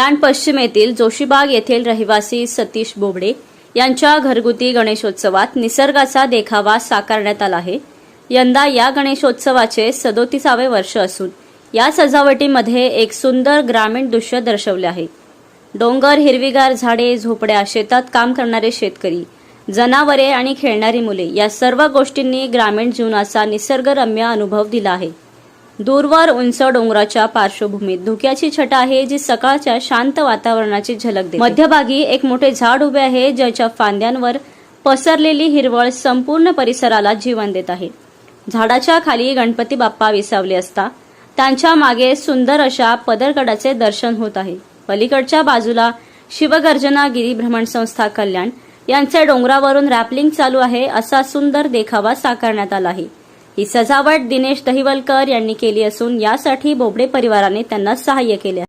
कल्याण पश्चिम येथील जोशीबाग येथील रहिवासी सतीश बोबडे यांच्या घरगुती गणेशोत्सवात निसर्गाचा देखावा साकारण्यात आला आहे। यंदा या गणेशोत्सवाचे 37वे वर्ष असून या सजावटीमध्ये एक सुंदर ग्रामीण दृश्य दर्शवले आहे। डोंगर, हिरवीगार झाडे, झोपड्या, शेतात काम करणारे शेतकरी, जनावरे आणि खेळणारी मुले या सर्व गोष्टींनी ग्रामीण जीवनाचा निसर्गरम्य अनुभव दिला आहे। दूरवर उंच डोंगराच्या पार्श्वभूमीत धुक्याची छटा आहे जी सकाळच्या शांत वातावरणाची झलक देते। मध्यभागी एक मोठे झाड उभे आहे ज्याच्या फांद्यांवर पसरलेली हिरवळ संपूर्ण परिसराला जीवन देत आहे। झाडाच्या खाली गणपती बाप्पा विसावले असता त्यांच्या मागे सुंदर अशा पदरकडाचे दर्शन होत आहे। पलीकडच्या बाजूला शिवगर्जना गिरीभ्रमण संस्था कल्याण यांचे डोंगरावरून रॅपलिंग चालू आहे असा सुंदर देखावा साकारण्यात आला आहे। ही सजावट दिनेश दहिवलकर यांनी केली असून यासाठी बोबडे परिवाराने त्यांना सहाय्य केले आहे।